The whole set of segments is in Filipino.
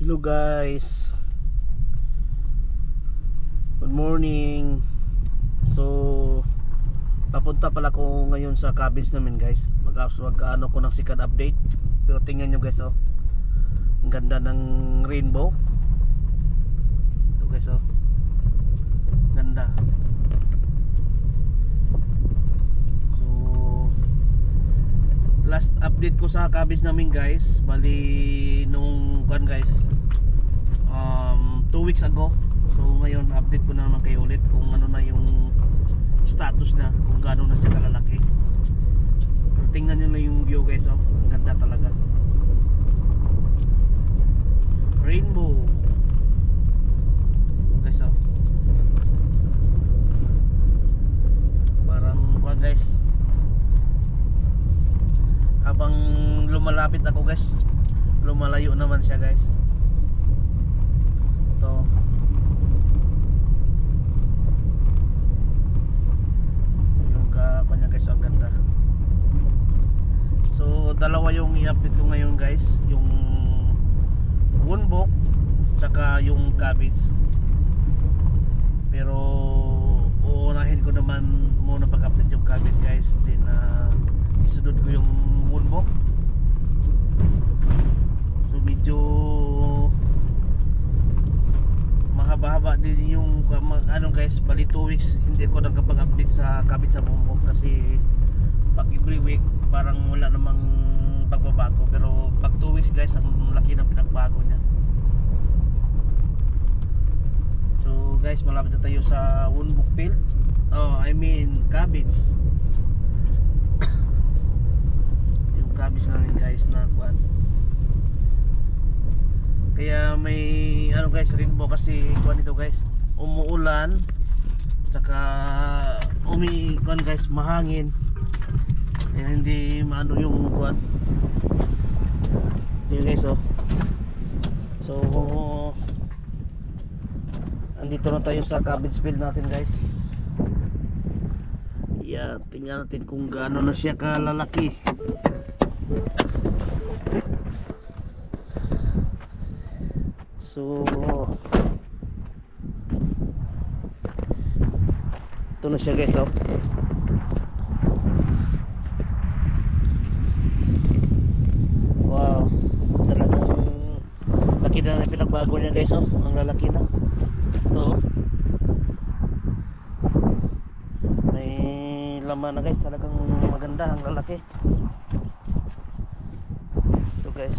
Hello guys, good morning. So papunta pala ko ngayon sa cabins namin guys. Mag-ano ko ng second update. Pero tingnan nyo guys, oh, ang ganda ng rainbow. Ito guys, oh, ganda. So last update ko sa cabins namin guys, bali nung guys 2 weeks ago. So ngayon update ko na naman kayo ulit kung ano na yung status na, kung gaano na siya kalalaki. Pero tingnan nyo na yung view guys, oh, ang ganda talaga. Rainbow guys, oh, parang guys, habang lumalapit ako guys, lumalayo naman siya guys. Ito yung kanya guys, ang ganda. So dalawa yung i-update ko ngayon guys, yung Woonbok tsaka yung cabbage. Pero uunahin ko naman muna pag-update yung cabbage guys, then isunod ko yung Woonbok. So medyo mahaba-haba din yung ano guys, bali 2 weeks hindi ko nakapag-update sa cabbage sa Woonbok kasi pag every week parang wala namang pagbabago. Pero pag 2 weeks guys, ang laki ng pinagbago niya. So guys, malapit na tayo sa Woonbok field. I mean cabbage. Yung cabbage namin guys na kuan. Kaya may ano guys, rainbow kasi kuan ito guys, umuulan tsaka kuan guys, mahangin. Kaya hindi maano yung kuan. Yun guys, oh. So andito na tayo sa cabbage field natin guys. Yeah, tingnan natin kung gaano na siya kalalaki. So ito na siya guys, oh. Wow, talagang laki na pinagbago niya guys, oh. Ang lalaki na ito, oh. May laman na guys, talagang maganda, ang lalaki ito guys.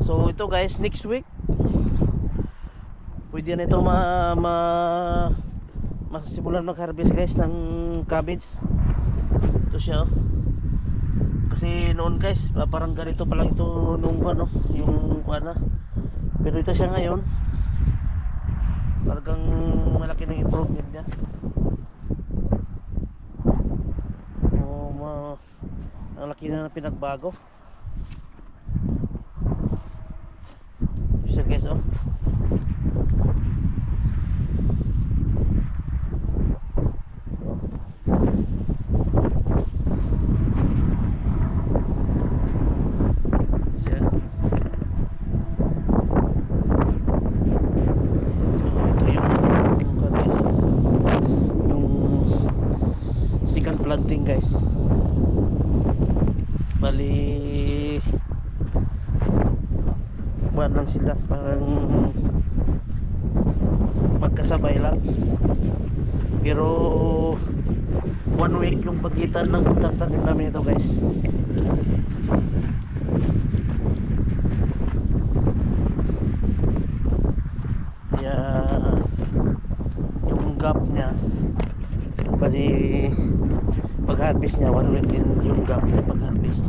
So ito guys, next week pwede na ito masisimulan mag-harvest guys ng cabbage. Ito siya, oh. Kasi noon guys, parang ganito pa lang ito nung ano, yung kuana. Pero ito siya ngayon, talagang malaki ng improvement niya. Ang laki na pinagbago siya guys, oh. Planting guys, bali buwan lang sila, parang magkasabay lang. Pero 1 week yung pagitan ng pagtatanim namin ito guys. Kaya yung gap niya, bali pag-harvest niya 1 week din yung gap niya pag-harvest.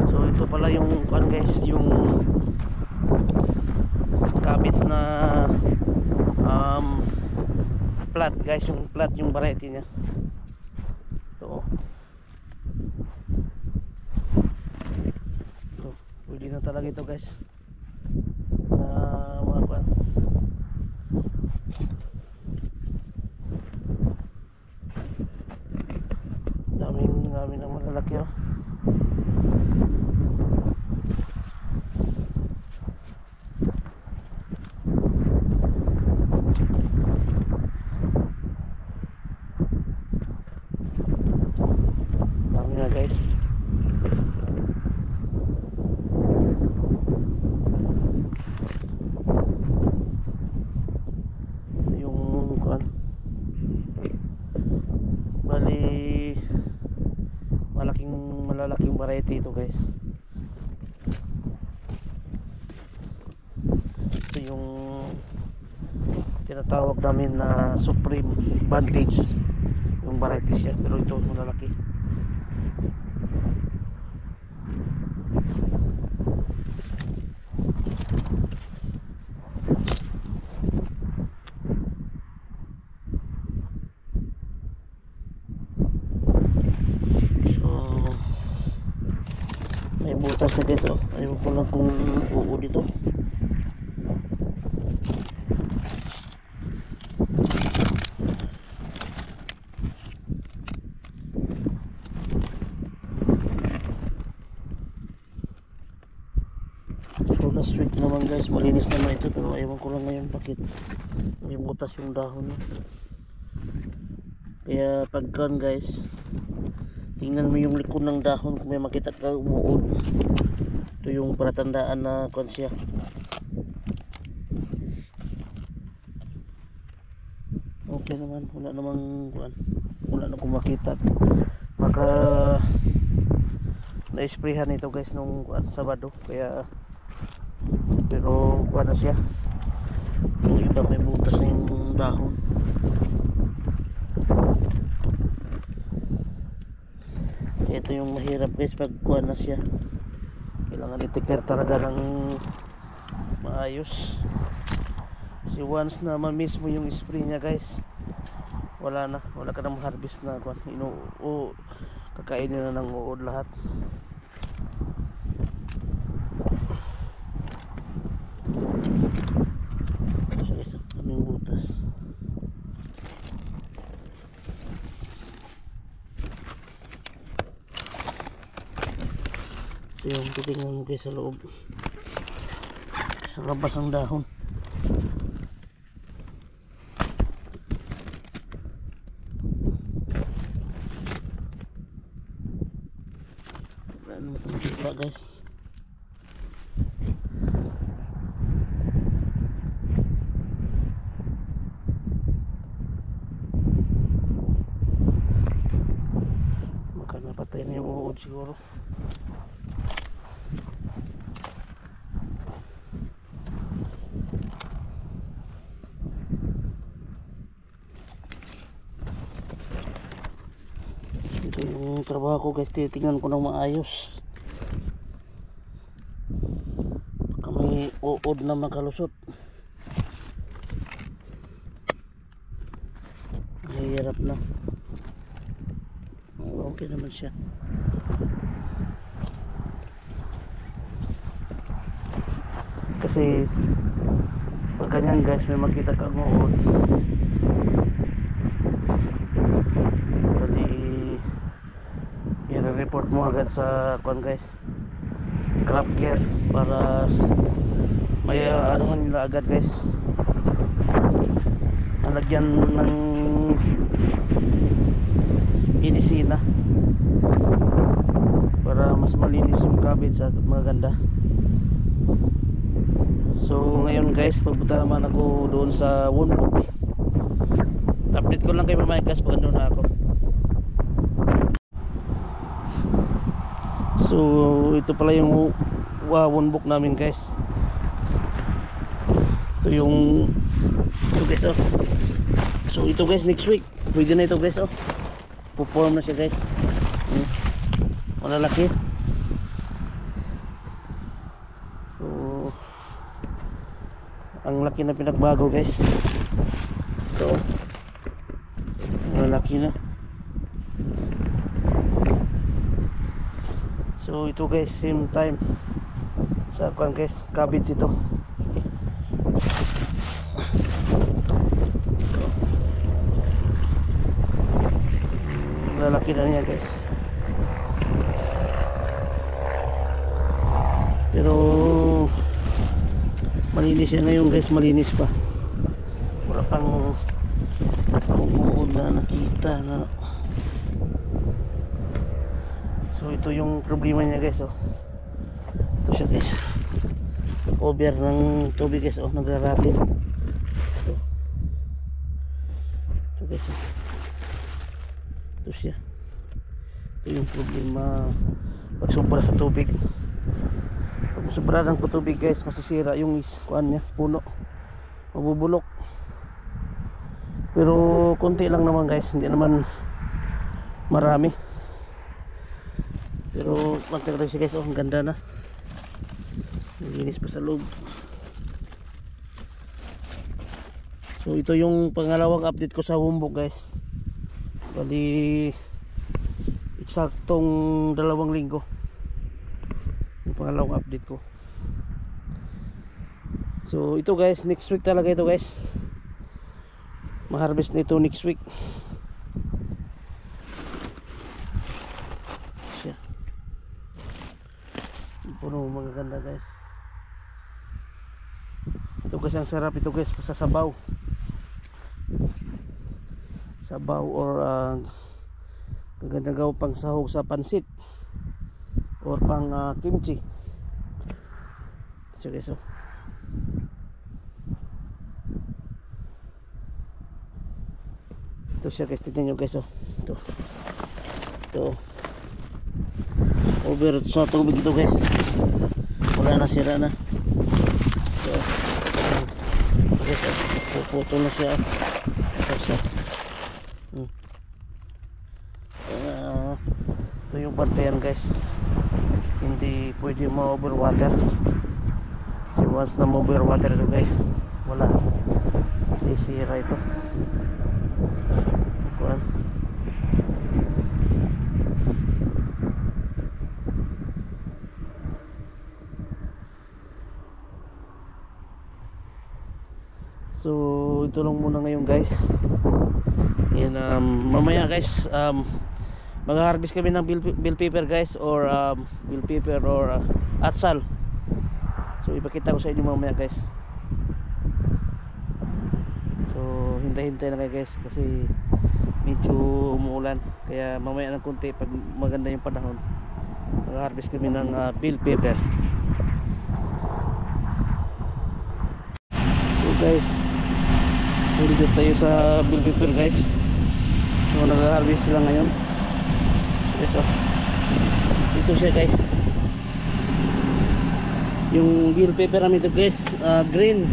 So ito pala yung guys, yung cabbage na flat guys, yung flat yung variety niya. Ito, pwede na talaga ito guys na mga kuan. dami ng malalaki oh. Dami na guys. Bali malalaking variety ito guys. Ito yung tinatawag namin na Supreme Vantage, yung variety siya, pero ito malalaki. May butas na guys oh. Ayaw ko lang kung uod dito. So last week naman guys, malinis naman ito, pero ayaw ko lang ngayon bakit may butas yung dahon. Kaya pagkan guys, tingnan mo yung likod ng dahon kung may makita ka umuod. Ito yung palatandaan na kung siya. Okay naman, wala namang kuan. Wala na kung makita. Maka na-sprayhan ito guys nung kuan Sabado, kaya pero kuan na siya. Yung iba may butas na yung dahon. Ito yung mahirap guys pag kuha na siya, kailangan i-take talaga ng maayos, kasi once na ma-miss mo yung spray niya guys, wala ka na ma-harvest na kuha. Kakainin na ng uod lahat. So guys, kaming butas. Ito yung titingnan mo guys sa loob, sa labas ng dahon. Wala naman ito makikita guys. Baka napatay na yung uod siguro. Ito yung trabaho ko guys, titingnan ko ng maayos. Baka may uod na makalusot. Mahirap na. Okay naman siya. Kasi pag ganyan guys, may makita kang uod, i-report mo agad sa kwan guys, crop care, para may ano nila agad guys, nalagyan ng medisina para mas malinis yung cabbage at maganda. So ngayon guys, pupunta naman ako doon sa Wonbok. Update ko lang kay mamaya guys pag doon na ako. So ito pala yung Wonbok namin guys. Ito yung ito guys oh. So ito guys, next week pwede na ito guys oh. Puporm na siya guys. Malalaki. So ang laki na pinagbago guys. So malalaki na. So ito guys, same time sa kwan guys, cabbage ito. Lalaki na niya guys. siya ngayon guys, malinis pa. Wala pang umuod na nakita na. So ito yung problema niya guys, oh. Ito siya guys, over ng tubig guys, oh, nagraratin. Ito guys, oh. Ito siya. Ito yung problema pag sobra sa tubig. Pag sobra ng tubig guys, masisira yung kuan niya, puno, mabubulok. Pero konti lang naman guys, hindi naman marami. Pero magtagdag siya guys, oh, ang ganda na. Linis pa sa loob. So ito yung pangalawang update ko sa Humbog guys. Bali eksaktong 2 linggo yung pangalawang update ko. So ito guys, next week talaga ito guys. Ma-harvest nito next week. Siya. Puno magaganda guys. Ito guys, ang sarap ito guys sa sabaw. Sabaw or kaganda pang sahog sa pansit or pang kimchi. Ito guys, oh. Ito siya guys, tignan nyo guys, oh. Ito over sa tubig ito guys, wala na, sira na. Ito guys, puputo na siya. Ito siya. Ito yung bantayan guys, hindi pwede ma-overwater. So once na ma-overwater ito guys, wala, sisira ito. Kuan. So ito lang muna ngayon guys. Yan, mamaya guys, mag-harvest kami ng bell pepper guys, or bell pepper or atsal. So ipakita ko sa inyo mamaya guys. So hintay-hintay na kayo guys, kasi medyo umuulan, kaya mamaya ng konti pag maganda yung panahon, mag-harvest kami ng bell pepper. So guys, ulit tayo sa bell pepper guys. So nag-harvest sila ngayon. Yes, oh. Ito siya guys, yung bell pepper namin ito guys, green.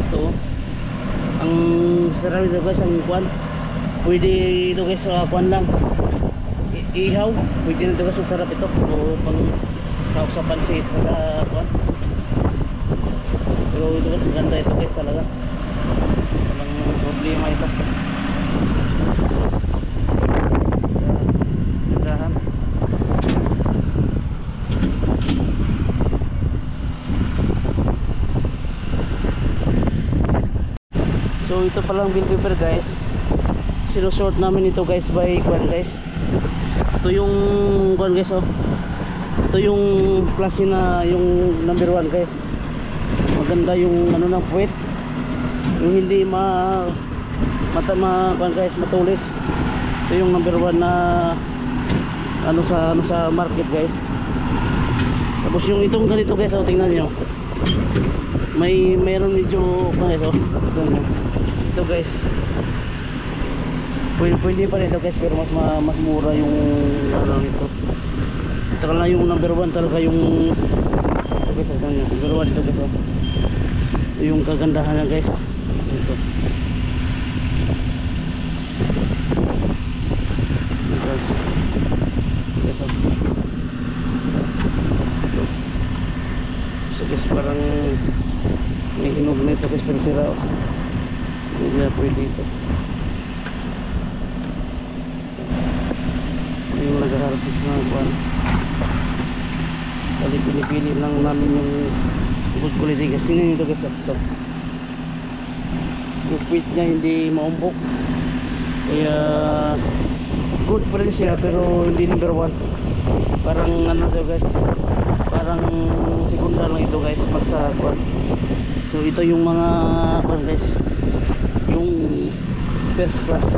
Ito, ang sarap ito guys, ang kuan. Pwede ito guys, kuan lang, ihaw. Pwede na ito guys, masarap ito. O pang sahog sa pansit sa kuan. Pero ito guys, maganda ito guys talaga. Walang problema ito. So ito palang bell pepper guys, sinusort namin ito guys by kuan guys. Ito yung kuan guys, oh. Ito yung klase na yung number 1 guys. Maganda yung ano ng puwet, yung hindi kuan guys, matulis. Ito yung number 1 na ano sa market guys. Tapos yung itong ganito guys, oh, tingnan niyo. Mayroon medyo guys, oh. Tingnan niyo. Ito guys, pwede pa rin ito guys, pero mas mura yung ano nito. Ito lang yung number 1 talaga yung ito guys, ito yung number 1 ito guys, oh. Ito yung kagandahan niya guys. Ito guys, oh. Ito. So guys, parang may hinog na ito guys, pero sira, oh. Hindi na pwede ito. Yung nag-harvest ng kuwan, kali pinipili lang namin yung good quality guys. Tingnan nyo ito guys, ito yung feet nya hindi maumbok, kaya good pa rin siya pero hindi number 1. Parang ano to guys, parang segunda lang ito guys pag sa kwan. So ito yung mga kwan guys, yung first class.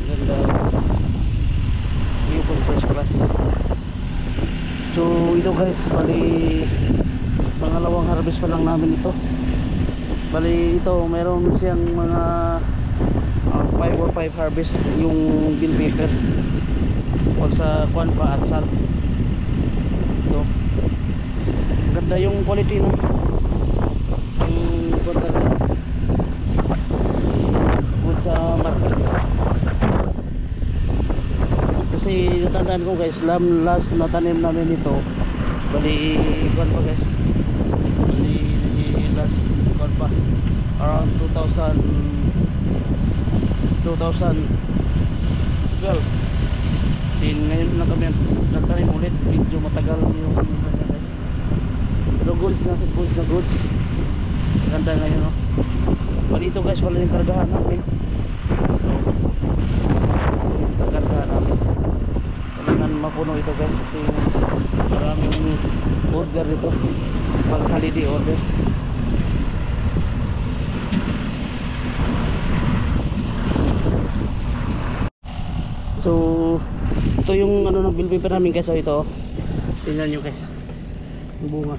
Ganda yung first class. So ito guys, bali pangalawang harvest pa lang namin ito. Bali ito meron siyang mga 5 or 5 harvest yung bill paper pag sa kwan pa at sal. Ito ganda yung quality no, ang kwan talaga good sa market. Kasi natandaan ko guys, last natanim namin ito bali kwan pa guys, bali last kwan pa around 2012. Din ngayon na kami nagtanim ulit, medyo matagal yung pero goods na goods, ganda ngayon no. Bali ito guys, wala yung kargahan namin, so kargahan namin kailangan mapuno ito guys kasi maraming order dito pag holiday order. So ito yung ano ng bill paper namin guys. So ito, tingnan nyo guys yung bunga,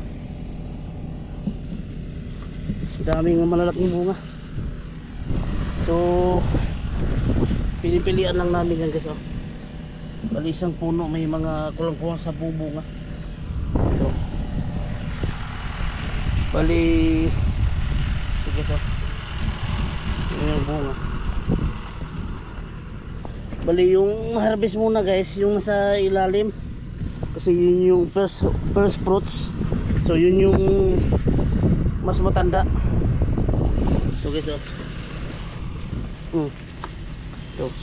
daming malalaking bunga. So pinipilian lang namin yan guys. Oh, bali isang puno may mga kulang-kulang sa bunga. So bali ito guys. Oh, yung bunga. Bali yung harvest muna guys yung nasa ilalim kasi yun yung first fruits. So yun yung mas matanda. So guys so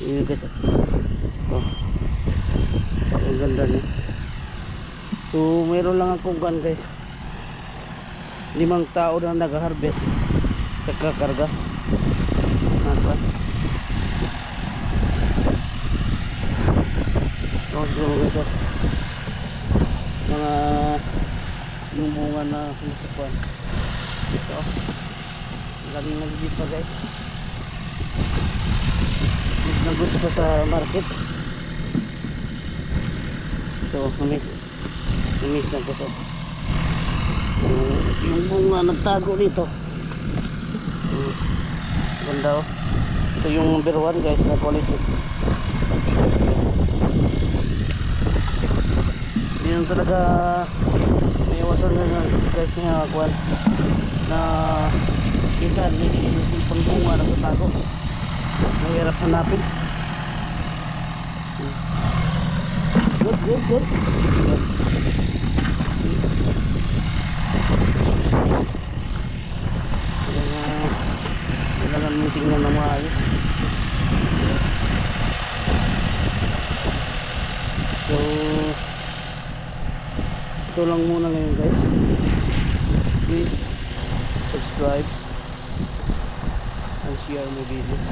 yun guys ang ganda niya. So mayroon lang akong kan guys, 5 tao na nag-harvest sa kakarga natin. Guys, mga yung bunga na sumusukwan ito, laging nagigit pa guys, goods na goods pa sa market. So namis na guys. Yung bunga nagtago dito, ganda oh. Ito yung number 1 guys na quality. Yun talaga may iwasan na guys na kwan na minsan yung pangbunga nagtatago, mahirap hanapin. Good kailangan mo tingnan na maayos. So ito lang muna ngayon guys. Please subscribe and share my videos.